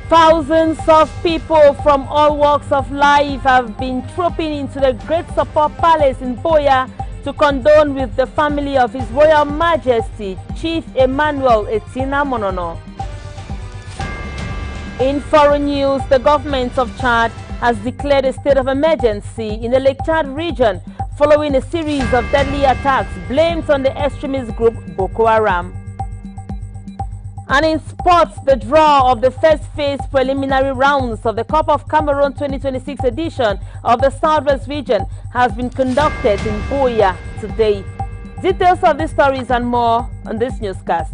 Thousands of people from all walks of life have been trooping into the Great Support Palace in Boya to condole with the family of His Royal Majesty, Chief Emmanuel Etina Monono. In foreign news, the government of Chad has declared a state of emergency in the Lake Chad region following a series of deadly attacks blamed on the extremist group Boko Haram. And in sports, the draw of the first phase preliminary rounds of the Cup of Cameroon 2026 edition of the Southwest region has been conducted in Boya today. Details of these stories and more on this newscast.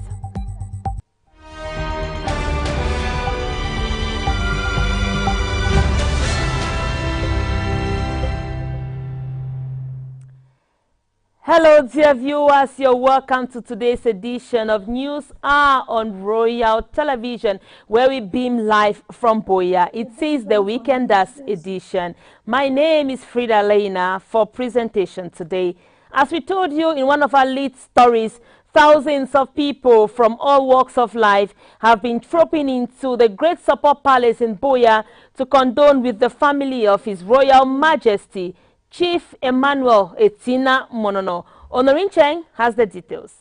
Hello dear viewers, you're welcome to today's edition of News Hour on Royal Television, where we beam live from Boya. It is the Weekenders edition. My name is Frida Lena for presentation today. As we told you in one of our lead stories, thousands of people from all walks of life have been trooping into the Great Support Palace in Boya to condole with the family of His Royal Majesty, Chief Emmanuel Etina Monono. Honorin Cheng has the details.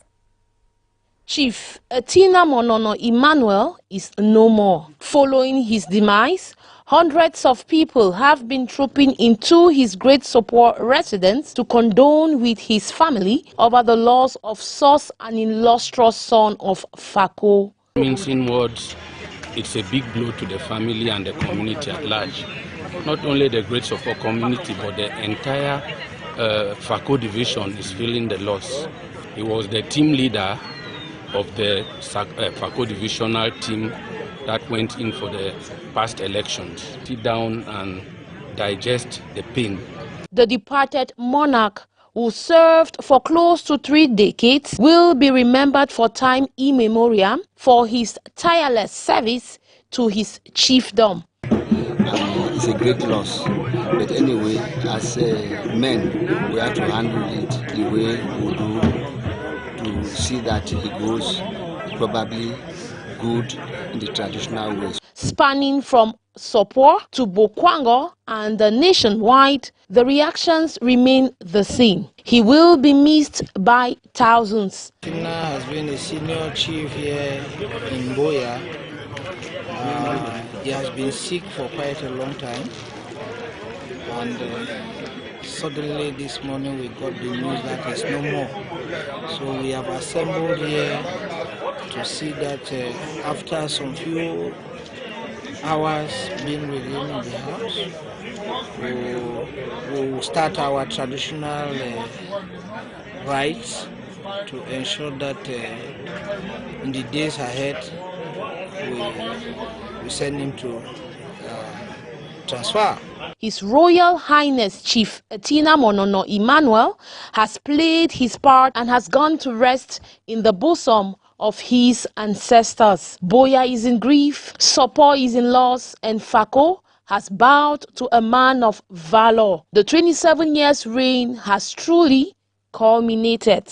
Chief Etina Monono Emmanuel is no more. Following his demise, hundreds of people have been trooping into his Great Support residence to condole with his family over the loss of such an illustrious son of Fako. Means in words, it's a big blow to the family and the community at large. Not only the Great Support community, but the entire Fako division is feeling the loss. He was the team leader of the Fako divisional team that went in for the past elections. Sit down and digest the pain. The departed monarch, who served for close to 3 decades, will be remembered for time immemorial for his tireless service to his chiefdom. It's a great loss, but anyway, as men, we have to handle it the way we do to see that it goes probably good in the traditional ways. Spanning from Sopor to Bokwango and nationwide, the reactions remain the same. He will be missed by thousands. Tina has been a senior chief here in Boya. He has been sick for quite a long time, and suddenly this morning we got the news that he's no more. So we have assembled here to see that after some few hours being with him in the house, we will start our traditional rites to ensure that in the days ahead we send him to transfer. His Royal Highness Chief Etina Monono Emmanuel has played his part and has gone to rest in the bosom of his ancestors. Boya is in grief, Sopor is in loss, and Fako has bowed to a man of valor. The 27 years reign has truly culminated.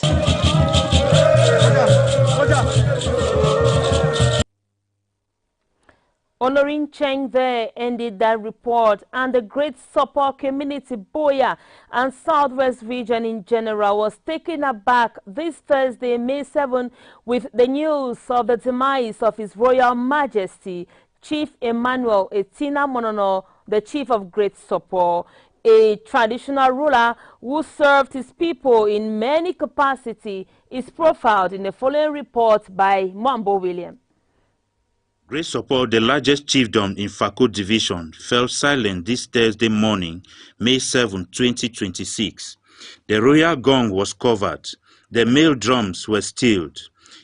Honorin Cheng there ended that report, and the Great Support community Boya and Southwest region in general was taken aback this Thursday, May 7, with the news of the demise of His Royal Majesty, Chief Emmanuel Etina Monono, the Chief of Great Support, a traditional ruler who served his people in many capacities, is profiled in the following report by Mwambo William. Great Support, the largest chiefdom in Fako division, fell silent this Thursday morning, May 7, 2026. The royal gong was covered. The male drums were stilled.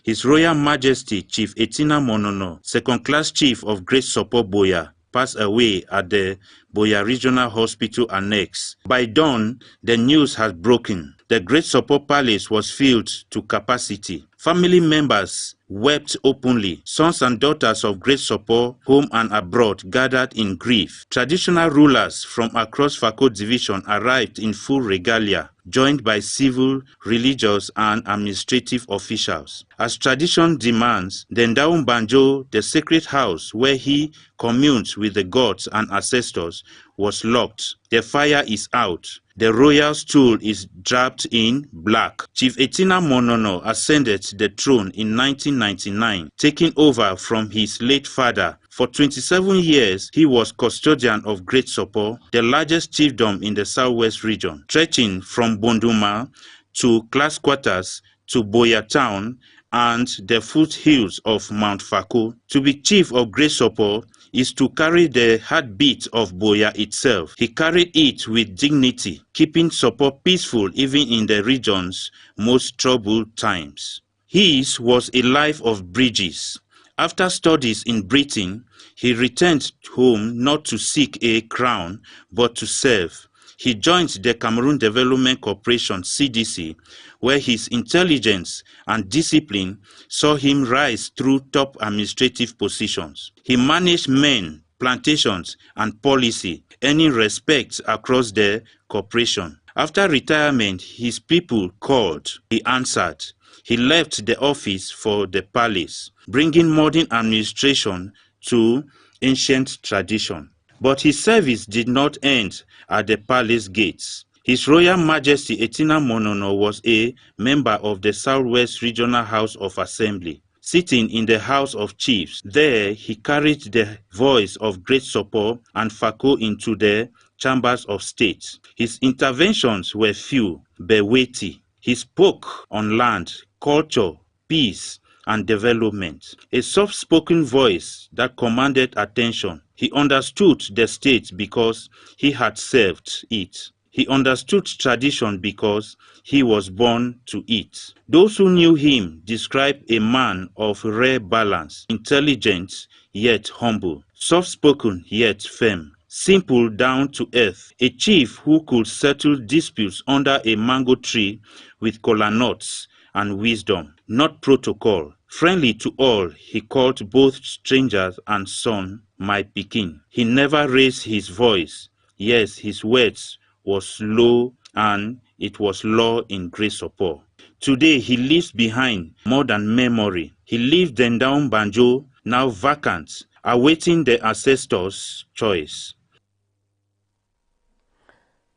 His Royal Majesty Chief Etina Monono, second-class chief of Great Support Boya, passed away at the Boya Regional Hospital Annex. By dawn, the news had broken. The Great Support Palace was filled to capacity. Family members wept openly. Sons and daughters of Great Support, home and abroad, gathered in grief. Traditional rulers from across Fako division arrived in full regalia. joined by civil, religious, and administrative officials. As tradition demands, the Ndaum Banjo, the sacred house where he communed with the gods and ancestors, was locked. The fire is out. The royal stool is draped in black. Chief Etina Monono ascended the throne in 1999, taking over from his late father. For 27 years, he was custodian of Great Sopo, the largest chiefdom in the southwest region, stretching from Bonduma to Class Quarters to Boya Town and the foothills of Mount Fako. To be chief of Great Sopo is to carry the heartbeat of Boya itself. He carried it with dignity, keeping Sopo peaceful even in the region's most troubled times. His was a life of bridges. After studies in Britain, he returned home not to seek a crown, but to serve. He joined the Cameroon Development Corporation (CDC), where his intelligence and discipline saw him rise through top administrative positions. He managed men, plantations, and policy, earning respect across the corporation. After retirement, his people called. He answered. He left the office for the palace, bringing modern administration to ancient tradition. But his service did not end at the palace gates. His Royal Majesty Etina Monono was a member of the Southwest Regional House of Assembly. Sitting in the House of Chiefs, there he carried the voice of Great Sopo and Fako into the chambers of state. His interventions were few but weighty. He spoke on land, culture, peace, and development. A soft-spoken voice that commanded attention. He understood the state because he had served it. He understood tradition because he was born to it. Those who knew him described a man of rare balance, intelligent yet humble, soft-spoken yet firm, simple down to earth, a chief who could settle disputes under a mango tree with kola nuts and wisdom, not protocol. Friendly to all, he called both strangers and son my pikin. He never raised his voice. Yes, his words was low and it was law in Great Sopo. Today he leaves behind more than memory. He leaves the Ndaum Banjo, now vacant, awaiting the ancestors' choice.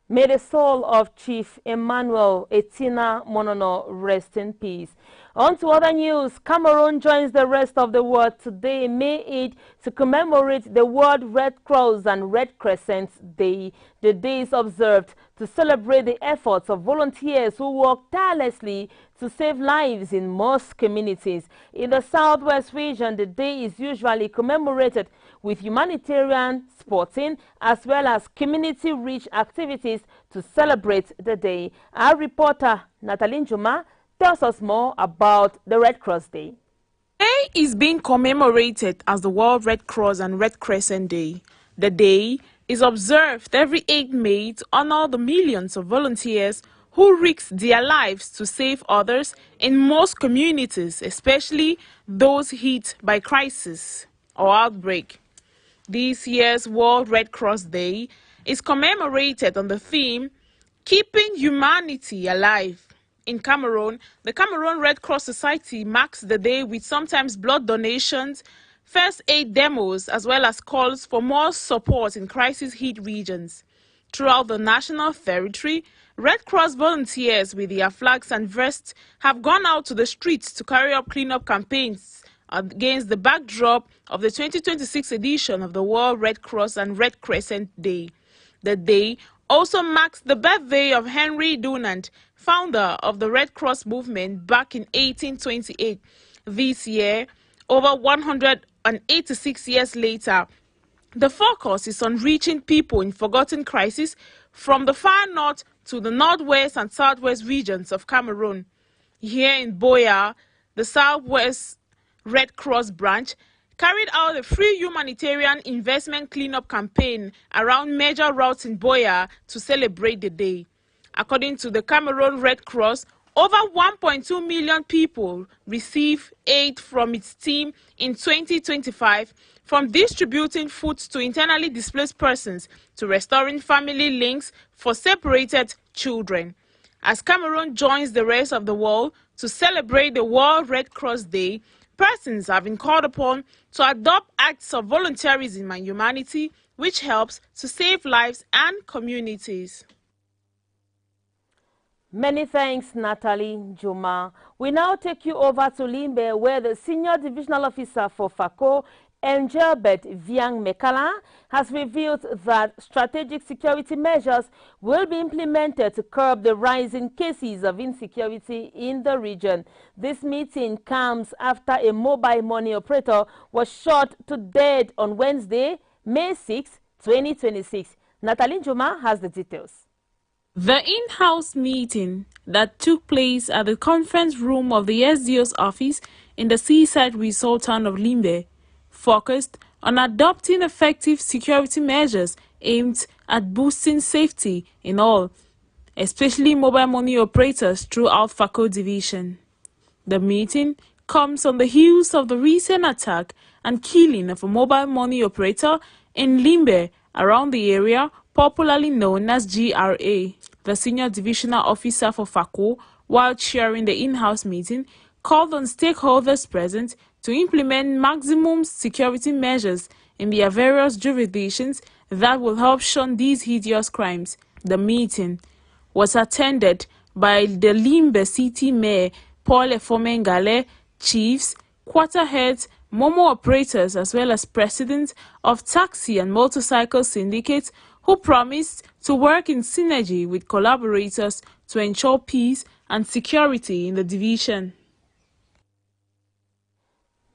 May the soul of Chief Emmanuel Etina Monono rest in peace. On to other news. Cameroon joins the rest of the world today, May 8, to commemorate the World Red Cross and Red Crescent Day. The day is observed to celebrate the efforts of volunteers who work tirelessly to save lives in most communities. In the Southwest region, the day is usually commemorated with humanitarian, sporting, as well as community-rich activities to celebrate the day. Our reporter, Natalie Njuma, tells us more about the Red Cross Day. Today is being commemorated as the World Red Cross and Red Crescent Day. The day is observed every 8 May to honor the millions of volunteers who risk their lives to save others in most communities, especially those hit by crisis or outbreak. This year's World Red Cross Day is commemorated on the theme, Keeping Humanity Alive. In Cameroon, the Cameroon Red Cross Society marks the day with sometimes blood donations, first aid demos, as well as calls for more support in crisis-hit regions. Throughout the national territory, Red Cross volunteers with their flags and vests have gone out to the streets to carry out cleanup campaigns against the backdrop of the 2026 edition of the World Red Cross and Red Crescent Day. The day also marks the birthday of Henry Dunant, founder of the Red Cross movement back in 1828. This year, over 186 years later, the focus is on reaching people in forgotten crises from the far north to the northwest and southwest regions of Cameroon. Here in Boya, the Southwest Red Cross branch carried out a free humanitarian investment cleanup campaign around major routes in Boya to celebrate the day. According to the Cameroon Red Cross, over 1.2 million people receive aid from its team in 2025, from distributing food to internally displaced persons to restoring family links for separated children. As Cameroon joins the rest of the world to celebrate the World Red Cross Day, persons have been called upon to adopt acts of volunteerism and humanity, which helps to save lives and communities. Many thanks, Natalie Juma. We now take you over to Limbe, where the Senior Divisional Officer for FACO, Engelbert Viang Mekala, has revealed that strategic security measures will be implemented to curb the rising cases of insecurity in the region. This meeting comes after a mobile money operator was shot to death on Wednesday, May 6, 2026. Natalie Juma has the details. The in-house meeting that took place at the conference room of the SDO's office in the seaside resort town of Limbe focused on adopting effective security measures aimed at boosting safety in all, especially mobile money operators throughout FACO division. The meeting comes on the heels of the recent attack and killing of a mobile money operator in Limbe around the area popularly known as GRA. The Senior Divisional Officer for FACO, while chairing the in-house meeting, called on stakeholders present to implement maximum security measures in their various jurisdictions that will help shun these hideous crimes. The meeting was attended by the Limbe City Mayor Paul Efomengale, chiefs, quarter heads, Momo operators, as well as presidents of taxi and motorcycle syndicates, who promised to work in synergy with collaborators to ensure peace and security in the division.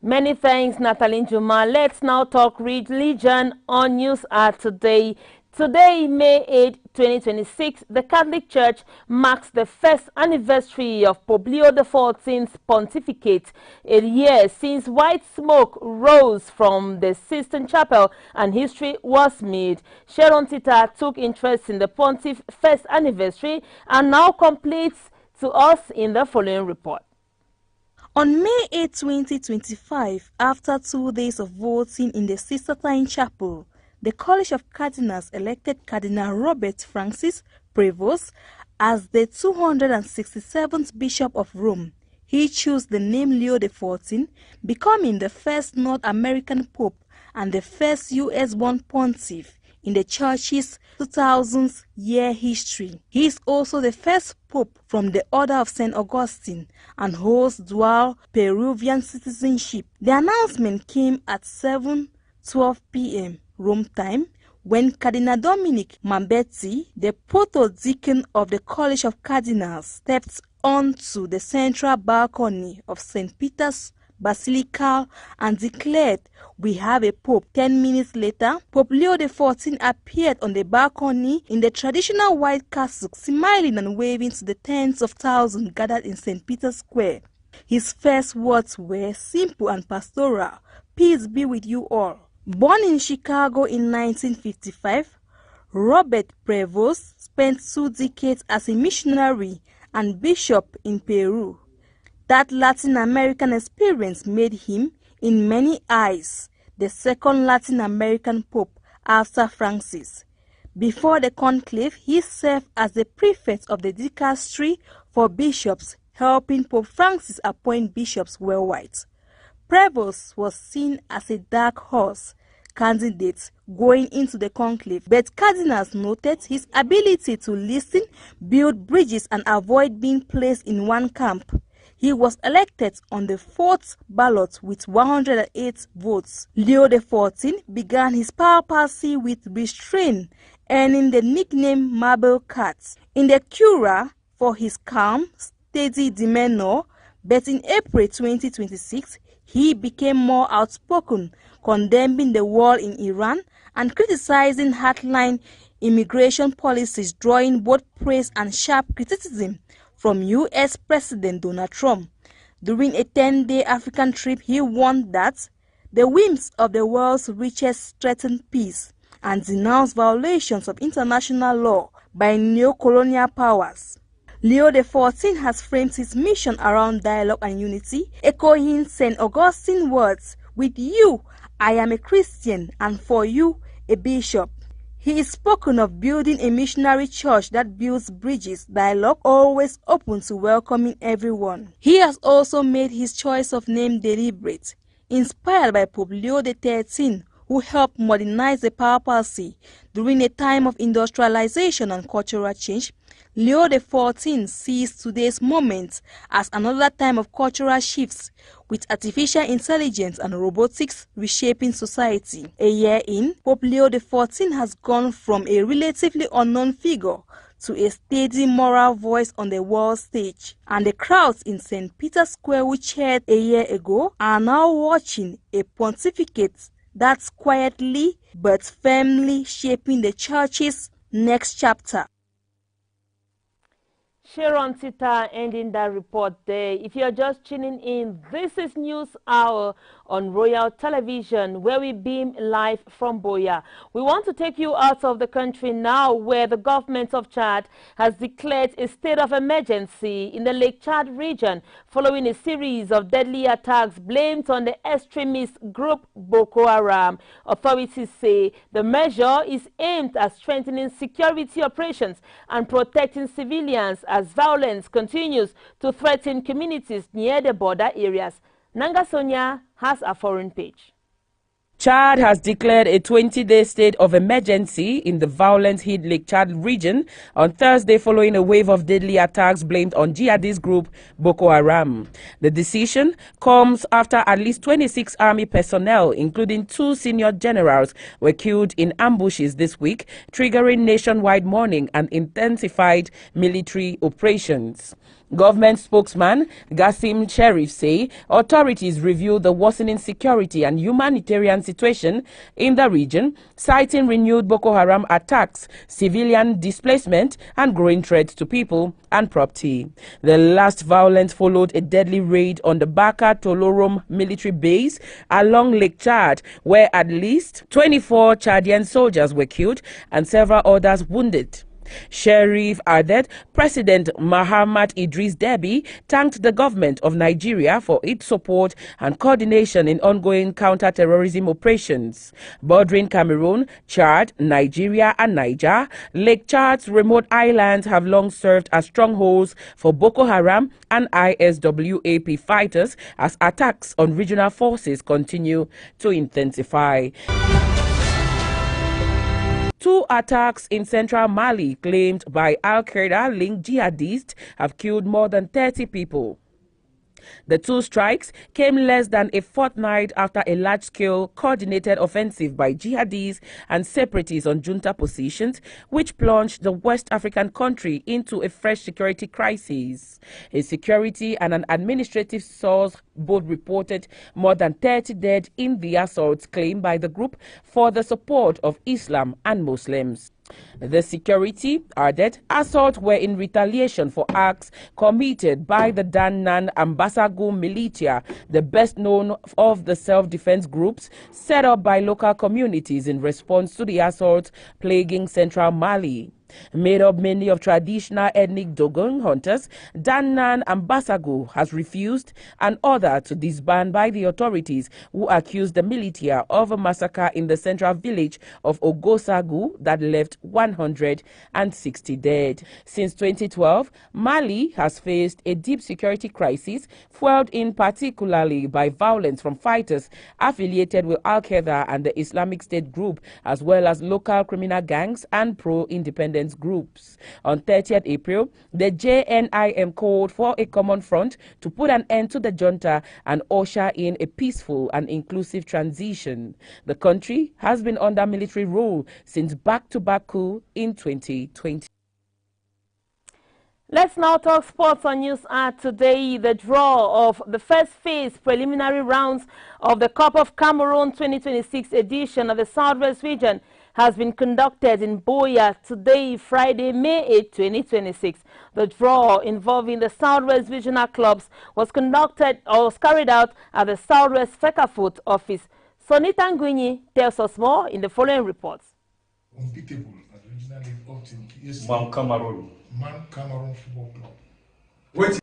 Many thanks, Natalie Juma. Let's now talk religion on News Art today. Today, May 8, 2026, the Catholic Church marks the first anniversary of Pope Leo XIV's pontificate, a year since white smoke rose from the Sistine Chapel and history was made. Sharon Tita took interest in the pontiff's first anniversary and now completes to us in the following report. On May 8, 2025, after 2 days of voting in the Sistine Chapel, the College of Cardinals elected Cardinal Robert Francis Prevost as the 267th Bishop of Rome. He chose the name Leo XIV, becoming the first North American Pope and the first US-born pontiff in the Church's 2000-year history. He is also the first Pope from the Order of St. Augustine and holds dual Peruvian citizenship. The announcement came at 7:12 p.m. Rome time, when Cardinal Dominic Mambetti, the proto-deacon of the College of Cardinals, stepped onto the central balcony of St. Peter's Basilica and declared, "We have a Pope." 10 minutes later, Pope Leo XIV appeared on the balcony in the traditional white cassock, smiling and waving to the tens of thousands gathered in St. Peter's Square. His first words were simple and pastoral: "Peace be with you all." Born in Chicago in 1955, Robert Prevost spent 2 decades as a missionary and bishop in Peru. That Latin American experience made him, in many eyes, the second Latin American pope after Francis. Before the conclave, he served as the prefect of the dicastery for bishops, helping Pope Francis appoint bishops worldwide. Prevost was seen as a dark horse candidate going into the conclave, but cardinals noted his ability to listen, build bridges, and avoid being placed in one camp. He was elected on the 4th ballot with 108 votes. Leo XIV began his papacy with restraint, earning the nickname Marble Cat in the Cura for his calm, steady demeanor, but in April 2026, he became more outspoken, condemning the war in Iran and criticizing hardline immigration policies, drawing both praise and sharp criticism from U.S. President Donald Trump. During a 10-day African trip, he warned that the whims of the world's richest threaten peace and denounced violations of international law by neo-colonial powers. Leo XIV has framed his mission around dialogue and unity, echoing St. Augustine's words, "With you, I am a Christian, and for you, a bishop." He is spoken of building a missionary church that builds bridges, dialogue, always open to welcoming everyone. He has also made his choice of name deliberate, inspired by Pope Leo XIII, who helped modernize the papacy during a time of industrialization and cultural change. Leo XIV sees today's moment as another time of cultural shifts, with artificial intelligence and robotics reshaping society. A year in, Pope Leo XIV has gone from a relatively unknown figure to a steady moral voice on the world stage. And the crowds in St. Peter's Square who cheered a year ago are now watching a pontificate that's quietly but firmly shaping the church's next chapter. Sharon Tita ending that report there. If you're just tuning in, this is News Hour on Royal Television, where we beam live from Boya. We want to take you out of the country now, where the government of Chad has declared a state of emergency in the Lake Chad region following a series of deadly attacks blamed on the extremist group Boko Haram. Authorities say the measure is aimed at strengthening security operations and protecting civilians as violence continues to threaten communities near the border areas. Nanga Sonia has a foreign page. Chad has declared a 20-day state of emergency in the violence-hit Lake Chad region on Thursday following a wave of deadly attacks blamed on jihadist group Boko Haram. The decision comes after at least 26 army personnel, including 2 senior generals, were killed in ambushes this week, triggering nationwide mourning and intensified military operations. Government spokesman Gassim Sherif say authorities reviewed the worsening security and humanitarian situation in the region, citing renewed Boko Haram attacks, civilian displacement, and growing threats to people and property. The last violence followed a deadly raid on the Baka Tolorom military base along Lake Chad, where at least 24 Chadian soldiers were killed and several others wounded. Sherif added President Mahamat Idris Deby thanked the government of Nigeria for its support and coordination in ongoing counter-terrorism operations. Bordering Cameroon, Chad, Nigeria and Niger, Lake Chad's remote islands have long served as strongholds for Boko Haram and ISWAP fighters as attacks on regional forces continue to intensify. 2 attacks in central Mali claimed by Al-Qaeda-linked jihadists have killed more than 30 people. The 2 strikes came less than a fortnight after a large-scale coordinated offensive by jihadis and separatists on junta positions, which plunged the West African country into a fresh security crisis. A security and an administrative source both reported more than 30 dead in the assaults claimed by the group for the support of Islam and Muslims. The security added assaults were in retaliation for acts committed by the Dannan and Basagu militia, the best known of the self-defense groups set up by local communities in response to the assaults plaguing central Mali. Made up mainly of traditional ethnic Dogon hunters, Dannan and Basagu has refused an order to disband by the authorities, who accused the militia of a massacre in the central village of Ogosagu that left 160 dead. Since 2012, Mali has faced a deep security crisis, fueled in particularly by violence from fighters affiliated with Al-Qaeda and the Islamic State group, as well as local criminal gangs and pro-independence groups. On 30th April, the JNIM called for a common front to put an end to the junta and usher in a peaceful and inclusive transition. The country has been under military rule since back-to-back coup in 2020. Let's now talk sports on News Art today. The draw of the first phase preliminary rounds of the Cup of Cameroon 2026 edition of the Southwest region has been conducted in Boya today, Friday, May 8, 2026. The draw involving the Southwest regional clubs was carried out at the Southwest Fecafoot office. Sonita Ngwinyi tells us more in the following reports. Unbeatable at regional league team.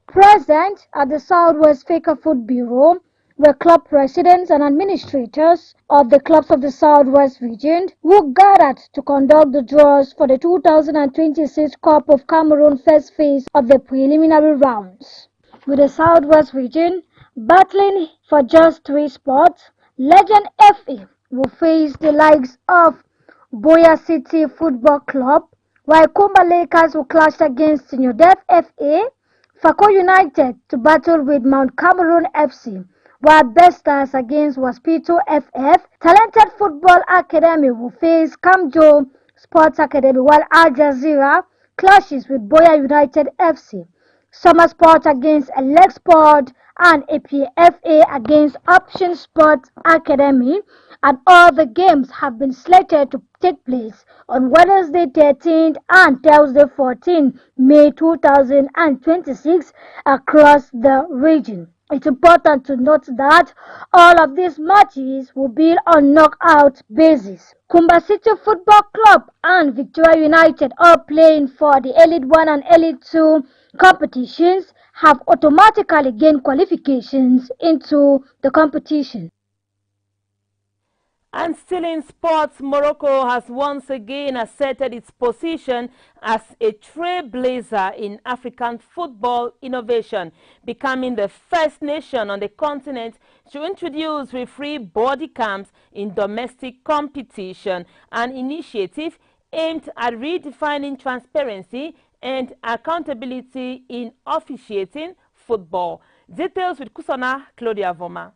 Present at the Southwest Fecafoot Bureau were club presidents and administrators of the clubs of the Southwest region who gathered to conduct the draws for the 2026 Cup of Cameroon first phase of the preliminary rounds. With the Southwest region battling for just 3 spots, Legend FA will face the likes of Boya City Football Club, while Kumba Lakers will clash against Senior Def FA, Fako United to battle with Mount Cameroon FC, while Bestars against Waspito FF, Talented Football Academy will face Kamjo Sports Academy, while Al Jazeera clashes with Boya United FC. Summer Sport against Elect Sport and APFA against Option Sports Academy, and all the games have been slated to take place on Wednesday 13th and Thursday 14th May 2026 across the region. It's important to note that all of these matches will be on knockout basis. Kumba City Football Club and Victoria United, all playing for the Elite 1 and Elite 2 competitions, have automatically gained qualifications into the competition. And still in sports, Morocco has once again asserted its position as a trailblazer in African football innovation, becoming the first nation on the continent to introduce referee body cams in domestic competition, an initiative aimed at redefining transparency and accountability in officiating football. Details with Kusana Claudia Voma.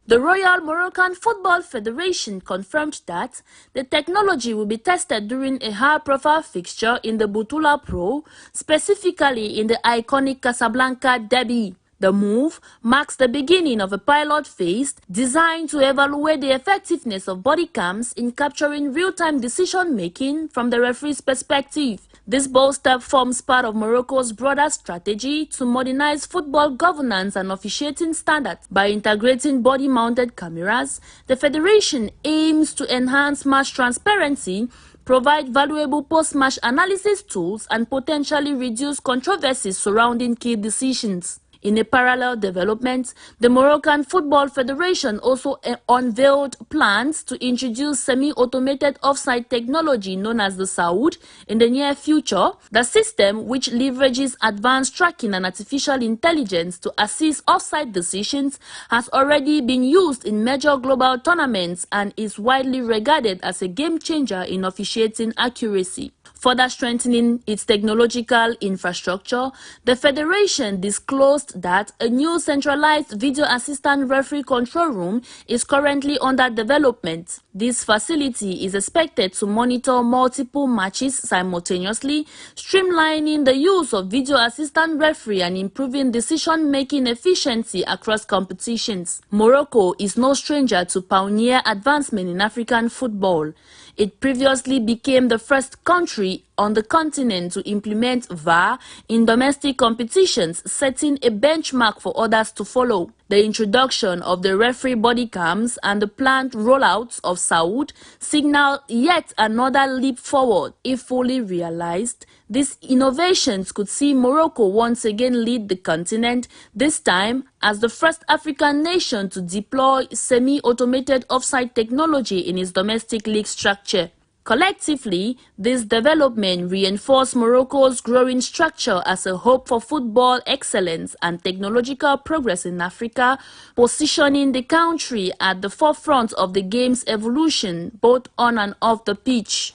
The Royal Moroccan Football Federation confirmed that the technology will be tested during a high-profile fixture in the Boutula Pro, specifically in the iconic Casablanca derby. The move marks the beginning of a pilot phase designed to evaluate the effectiveness of body cams in capturing real-time decision-making from the referee's perspective. This bold step forms part of Morocco's broader strategy to modernize football governance and officiating standards. By integrating body-mounted cameras, the federation aims to enhance match transparency, provide valuable post-match analysis tools, and potentially reduce controversies surrounding key decisions. In a parallel development, the Moroccan Football Federation also unveiled plans to introduce semi-automated offside technology known as the Saoud in the near future. The system, which leverages advanced tracking and artificial intelligence to assist offside decisions, has already been used in major global tournaments and is widely regarded as a game-changer in officiating accuracy. Further strengthening its technological infrastructure, the Federation disclosed that a new centralized video assistant referee control room is currently under development. This facility is expected to monitor multiple matches simultaneously, streamlining the use of video assistant referee and improving decision-making efficiency across competitions. Morocco is no stranger to pioneer advancement in African football. It previously became the first country on the continent to implement VAR in domestic competitions, setting a benchmark for others to follow. The introduction of the referee body cams and the planned rollouts of Saoud signal yet another leap forward. If fully realized, these innovations could see Morocco once again lead the continent, this time as the first African nation to deploy semi-automated offside technology in its domestic league structure. Collectively, this development reinforced Morocco's growing structure as a hub for football excellence and technological progress in Africa, positioning the country at the forefront of the game's evolution, both on and off the pitch.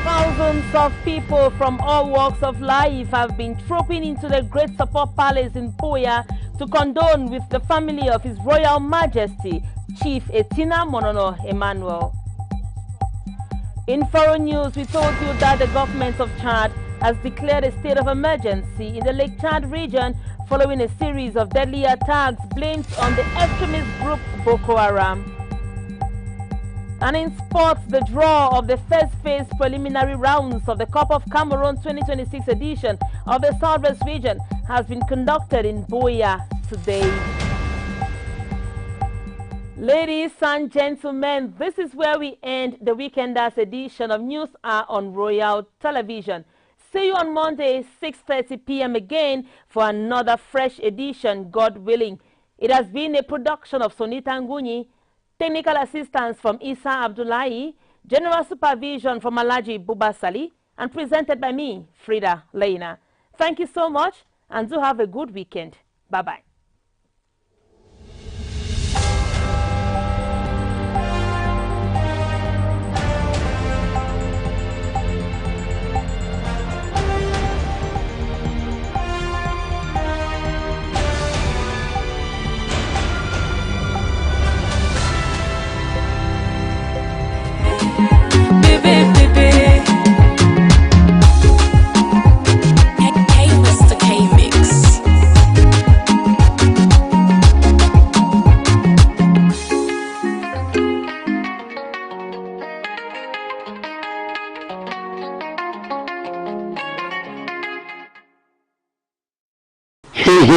Thousands of people from all walks of life have been trooping into the Great Support Palace in Boya to condole with the family of His Royal Majesty, Chief Etina Monono Emmanuel. In foreign news, we told you that the government of Chad has declared a state of emergency in the Lake Chad region following a series of deadly attacks blamed on the extremist group Boko Haram. And in sports, the draw of the first phase preliminary rounds of the Cup of Cameroon 2026 edition of the Southwest region has been conducted in Boya today. Ladies and gentlemen, this is where we end the Weekenders edition of News Hour on Royal Television. See you on Monday, 6:30 p.m. again for another fresh edition, God willing. It has been a production of Sonita Nguni, technical assistance from Isa Abdullahi, general supervision from Alaji Bubasali, and presented by me, Frida Leina. Thank you so much, and do have a good weekend. Bye-bye.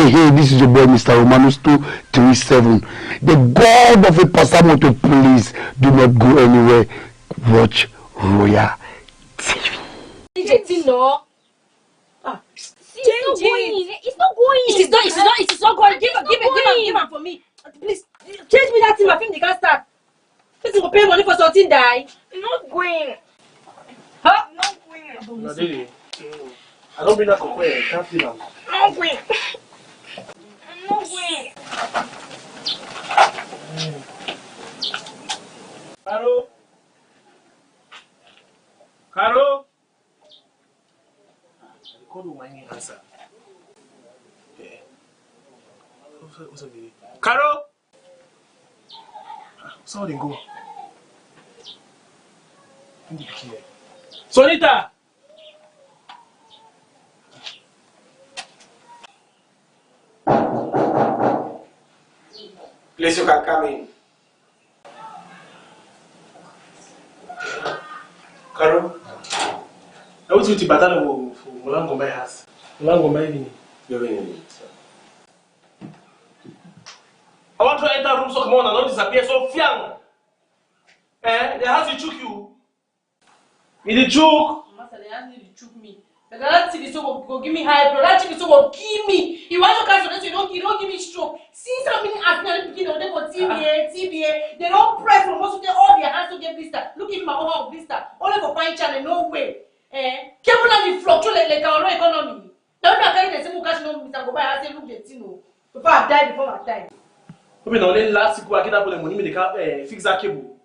Hey, this is your boy Mr. Romanus 237. The God of a Pasamoto, please do not go anywhere. Watch Royal TV. No. It's not going. It is not going. Give it for me. Please, change me that thing. My film they can't start. This will pay money for something die. It's not going. Huh? Not going. No, Daddy. I don't bring that for prayer. I can't see that. Not going. I'm not going. Caro? Caro? I called my name answer. Yeah. What's up, baby? Caro? So they go. Sonita! Please, you can come in. Caro? I want you to battle for Mulango my house. Mulango my name. You're in. I want to enter room so come on and not disappear so fiang. The house will choke you. It will choke. Master, the house will choke me. That TV so go give me high blood. That TV so go kill me. You want to cancel that so you don't give me stroke. See something as beginning of them for TVA. They don't press from hospital all their hands to get blister. Look at my own blister. Only for fine channel, no way. Cable and the fluctuate like our economy. Don't carry the same cash no Mr. Go buy house look the thing no. Before I die, before I die. Maybe now only last week I get up with the money me they fix that cable.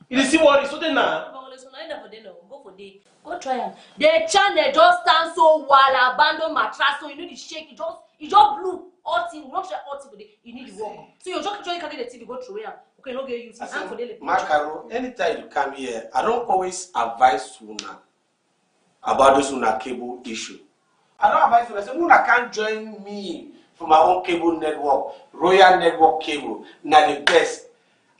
You see what is so then now? Go for day. Go try am. The channel just stand so while abandon mattress so you know the shake it just blue all thing not share all thing today you need the work. So you just carry the TV go through here. Okay, no get use it for daily. Macaro, anytime you come here, I don't always advise Una about this Una cable issue. I don't advise Una. I say Una can't join me for my own cable network, Royal Network cable. Not the best.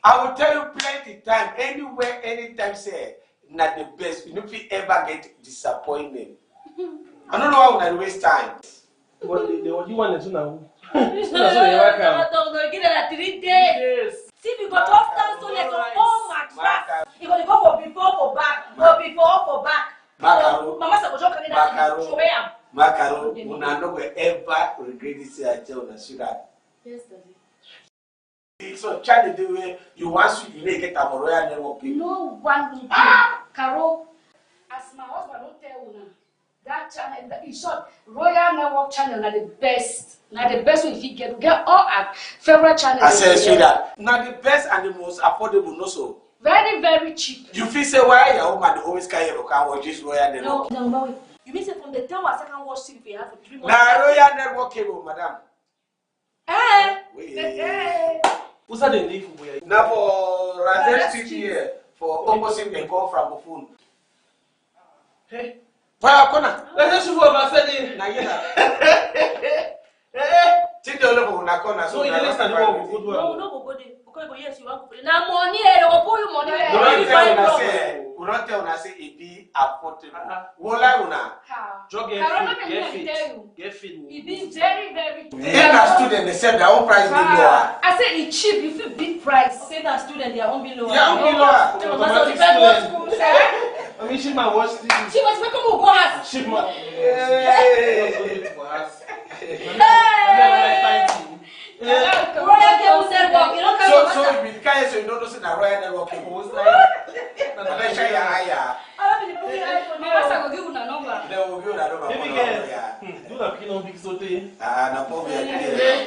I will tell you plenty time, anywhere, anytime, say, not the best. You know if you ever get disappointment. I don't know how I waste time. But the what you want to do now? No, give that 3 days. See, if you got just stand so like all mattress. You got to go for before for back, or before for back. Mama said, "Go carry that show me am." Macaro, Una no will ever regret this. I tell you, see that. Yes, Daddy. So, Charlie, the way you want to get a Royal Network. No one will Caro, as my husband don't tell Una, that channel, in short, Royal Network channel are the best. Now the best way if you get all our favorite channels. I say that. Now the best and the most affordable, no so. Very, very cheap. You feel say why your woman always carry your car watch this Royal Network? No. You mean say from the time I second watch TV you have for 3 months? Now Royal Network cable, madam. Who's that in the for? Now for Razet Street here for opposite the call from the phone. Hey, why corner? Let's just for Mercedes. Now you take the level on a corner. So you listen to what good well. No, go there. Because yes, you want to. Now money, they will pull you money. We don't tell una say it be affordable. Wola una. Get fit. It be very, very. Even as student, they said their own price be lower. I said it's cheap. You feel big price. Say that student, their own be lower. Yeah, own be lower. I mean, Shipman watch TV. She was making me go ask. Shipman. Royal Cable Network. You don't So you can't say you don't know the Royal Network cable. I don't believe you. Mama will give you a number. They will give you a number. Baby girl. Do not picking on big sote. Na pobre.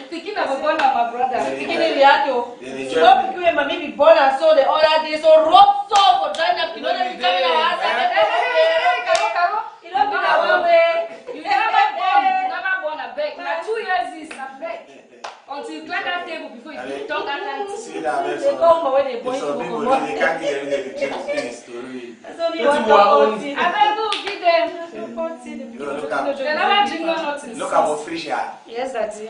Thinking of a born my brother. Thinking of Yato. Stop picking with my baby born and so the other day. So rope so for drying up. You know that you come in our house. You don't be that one way. You never born a beg. Now 2 years is a beg. Until you clear that table before you talk at night. See that? They go home when they boy. Some people they can't get the story. That's only one cup. I will give them. Look They never drink no nothing. at what fish here. Yes, Daddy.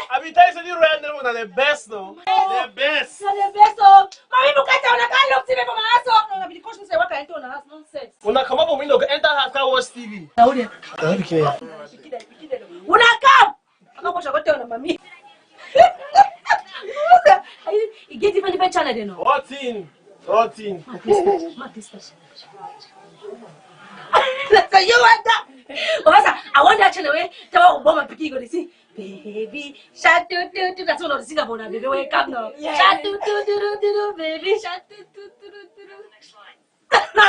I mean, tell you the Royal Network are the best, though. The best. They're the best, oh. Mommy, look at you. I can't look TV from my house. No, the coach say what I do on the house. Nonsense. When I come up from window, enter house, can't watch TV. Now, when I come, I can't watch. I got to tell mommy. You get even the channel, you know. What in? What in? So you want that? I want that channel where tell Obama Piki go to see. Baby, shut do. That's one of the singers about baby. Wake up now. Shut do, baby. Shut do. No.